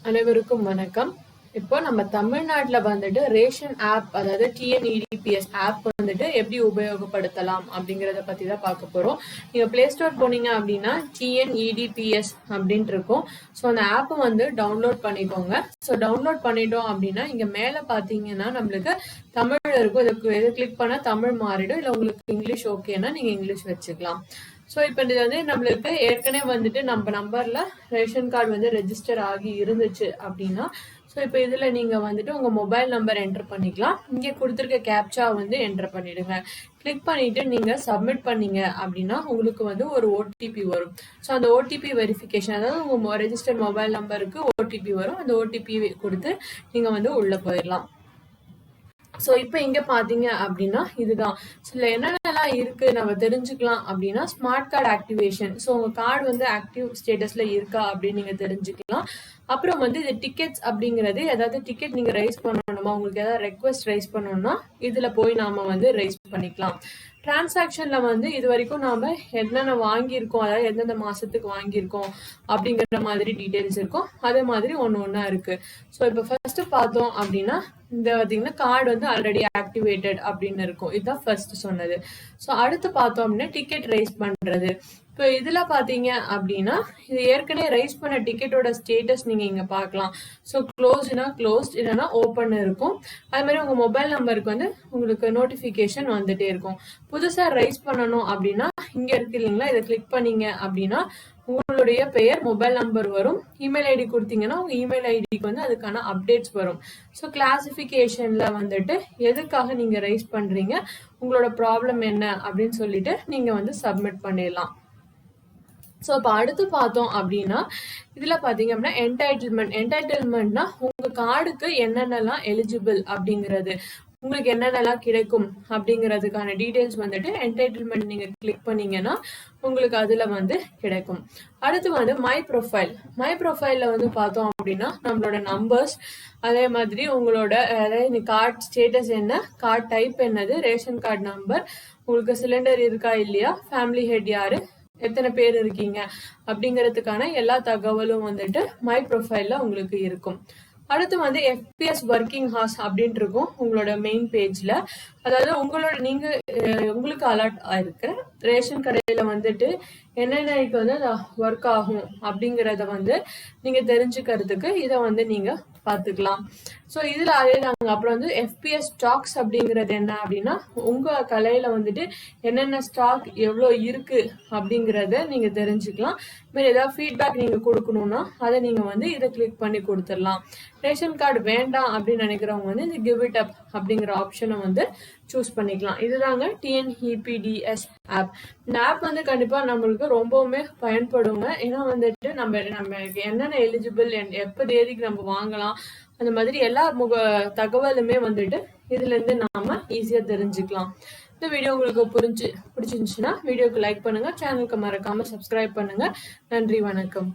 அனைவருக்கும் வணக்கம். இப்போ நம்ம தமிழ்நாட்டுல வந்துட்டு ரேஷன் ஆப், அதாவது TNEPDS ஆப் வந்துட்டு எப்படி உபயோகப்படுத்தலாம் அப்படிங்கறத பத்தி தான் பார்க்க போறோம். நீங்க பிளே ஸ்டோர் போனீங்க அப்படின்னா TNEPDS அப்படின்ட்டு இருக்கும். ஸோ அந்த ஆப் வந்து டவுன்லோட் பண்ணிக்கோங்க. ஸோ டவுன்லோட் பண்ணிட்டோம் அப்படின்னா இங்க மேல பாத்தீங்கன்னா நம்மளுக்கு தமிழ் இருக்கும். இதை கிளிக் பண்ணா தமிழ் மாறிடும். இல்லை உங்களுக்கு இங்கிலீஷ் ஓகேன்னா நீங்க இங்கிலீஷ் வச்சுக்கலாம். ஸோ இப்போ இது வந்து நம்மளுக்கு ஏற்கனவே வந்துட்டு நம்ம நம்பர்ல ரேஷன் கார்டு வந்து ரெஜிஸ்டர் ஆகி இருந்துச்சு அப்படின்னா, ஸோ இப்போ இதுல நீங்க வந்துட்டு உங்க மொபைல் நம்பர் என்டர் பண்ணிக்கலாம். இங்கே கொடுத்துருக்க கேப்சா வந்து என்டர் பண்ணிடுங்க. கிளிக் பண்ணிட்டு நீங்க சப்மிட் பண்ணீங்க அப்படின்னா உங்களுக்கு வந்து ஒரு ஓடிபி வரும். ஸோ அந்த ஓடிபி வெரிஃபிகேஷன், அதாவது உங்க ரெஜிஸ்டர் மொபைல் நம்பருக்கு ஓடிபி வரும். அந்த ஓடிபி கொடுத்து நீங்க வந்து உள்ள போயிடலாம். ஸோ இப்போ இங்க பாத்தீங்க அப்படின்னா இதுதான். சில என்னென்னலாம் இருக்கு நம்ம தெரிஞ்சுக்கலாம் அப்படின்னா, ஸ்மார்ட் கார்டு ஆக்டிவேஷன். ஸோ உங்க கார்டு வந்து ஆக்டிவ் ஸ்டேட்டஸ்ல இருக்கா அப்படின்னு நீங்க தெரிஞ்சுக்கலாம். அப்புறம் வந்து இது டிக்கெட்ஸ் அப்படிங்கிறது, ஏதாவது டிக்கெட் நீங்க ரைஸ் பண்ணணுமா, உங்களுக்கு ஏதாவது ரெக்வஸ்ட் ரைஸ் பண்ணணும்னா இதுல போய் நாம வந்து ரைஸ் பண்ணிக்கலாம். டிரான்சாக்ஷன்ல வந்து இது வரைக்கும் நாம என்னென்ன வாங்கியிருக்கோம், அதாவது எந்தெந்த மாசத்துக்கு வாங்கியிருக்கோம் அப்படிங்கிற மாதிரி டீடைல்ஸ் இருக்கும். அதே மாதிரி ஒன்னா இருக்கு. ஸோ இப்போ ஃபர்ஸ்ட் பார்த்தோம் அப்படின்னா இந்த பாத்தீங்கன்னா கார்டு வந்து ஆல்ரெடி ஆக்டிவேட்டட் அப்படின்னு இருக்கும். இதுதான் ஃபர்ஸ்ட் சொன்னது. ஸோ அடுத்து பார்த்தோம் அப்படின்னா டிக்கெட் ரைஸ் பண்றது. இப்போ இதுல பாத்தீங்க அப்படின்னா இது ஏற்கனவே ரைஸ் பண்ண டிக்கெட்டோட ஸ்டேட்டஸ் நீங்க இங்க பாக்கலாம். ஸோ க்ளோஸ்னா க்ளோஸ்ட், இல்லைன்னா ஓப்பன் இருக்கும். அது மாதிரி உங்க மொபைல் நம்பருக்கு வந்து உங்களுக்கு நோட்டிபிகேஷன் வந்துட்டே இருக்கும். புதுசா ரைஸ் பண்ணணும் அப்படின்னா இங்க இருக்கு இல்லைங்களா, இதை கிளிக் பண்ணீங்க அப்படின்னா உங்களுடைய பெயர், மொபைல் நம்பர் வரும். இமெயில் ஐடி கொடுத்தீங்கன்னா உங்க இமெயில் ஐடிக்கு வந்து அதுக்கான அப்டேட்ஸ் வரும். ஸோ கிளாசிபிகேஷன்ல வந்துட்டு எதுக்காக நீங்க ரைஸ் பண்றீங்க, உங்களோட ப்ராப்ளம் என்ன அப்படின்னு சொல்லிட்டு நீங்க வந்து சப்மிட் பண்ணிடலாம். ஸோ இப்போ அடுத்து பார்த்தோம் அப்படின்னா இதுல பாத்தீங்க அப்படின்னா என்டைட்டில்மெண்ட்னா உங்க கார்டுக்கு என்னென்னலாம் எலிஜிபிள் அப்படிங்கிறது, உங்களுக்கு என்னென்னலாம் கிடைக்கும் அப்படிங்கிறதுக்கான டீடைல்ஸ் வந்துட்டு என்டைட்டில்மெண்ட் நீங்க கிளிக் பண்ணீங்கன்னா உங்களுக்கு அதுல வந்து கிடைக்கும். அடுத்து வந்து மை ப்ரொஃபைல்ல வந்து பார்த்தோம் அப்படின்னா நம்மளோட நம்பர்ஸ், அதே மாதிரி உங்களோட அதாவது கார்டு ஸ்டேட்டஸ் என்ன, கார்டு டைப் என்னது, ரேஷன் கார்டு நம்பர், உங்களுக்கு சிலிண்டர் இருக்கா இல்லையா, ஃபேமிலி ஹெட் யாரு, எத்தனை பேர் இருக்கீங்க அப்படிங்கிறதுக்கான எல்லா தகவலும் வந்துட்டு மை ப்ரொஃபைல்ல உங்களுக்கு இருக்கும். அடுத்து வந்து FPS ஒர்க்கிங் ஹார்ஸ் அப்படின்ட்டு இருக்கும் உங்களோட மெயின் பேஜ்ல. அதாவது உங்களுக்கு அலர்ட் ஆயிருக்கு ரேஷன் கடையில வந்துட்டு என்னென்னைக்கு வந்து ஒர்க் ஆகும் அப்படிங்கறத வந்து நீங்க தெரிஞ்சுக்கிறதுக்கு இதை வந்து நீங்க பாத்துக்கலாம். ஸோ இதுல அதேதாங்க. அப்புறம் வந்து FPS ஸ்டாக்ஸ் அப்படிங்கிறது என்ன அப்படின்னா உங்க கடையில வந்துட்டு என்னென்ன ஸ்டாக் எவ்வளோ இருக்கு அப்படிங்கிறத நீங்க தெரிஞ்சுக்கலாம். மாதிரி ஏதாவது ஃபீட்பேக் நீங்க கொடுக்கணும்னா அதை நீங்க வந்து இதை கிளிக் பண்ணி கொடுத்துடலாம். ரேஷன் கார்டு வேண்டாம் அப்படின்னு நினைக்கிறவங்க வந்து இந்த கிவ் இட் அப் அப்படிங்கிற ஆப்ஷனை வந்து சூஸ் பண்ணிக்கலாம். இதுதாங்க TNEPDS ஆப். இந்த ஆப் வந்து கண்டிப்பா நம்மளுக்கு ரொம்பவுமே பயன்படுங்க. ஏன்னா வந்துட்டு நம்ம என்னென்ன எலிஜிபிள், எப்ப தேதிக்கு நம்ம வாங்கலாம், அந்த மாதிரி எல்லா தகவலுமே வந்துட்டு இதுல இருந்து நாம ஈஸியா தெரிஞ்சுக்கலாம். இந்த வீடியோ உங்களுக்கு பிடிச்சிருந்துச்சுன்னா வீடியோக்கு லைக் பண்ணுங்க, சேனலுக்கு மறக்காம சப்ஸ்கிரைப் பண்ணுங்க. நன்றி, வணக்கம்.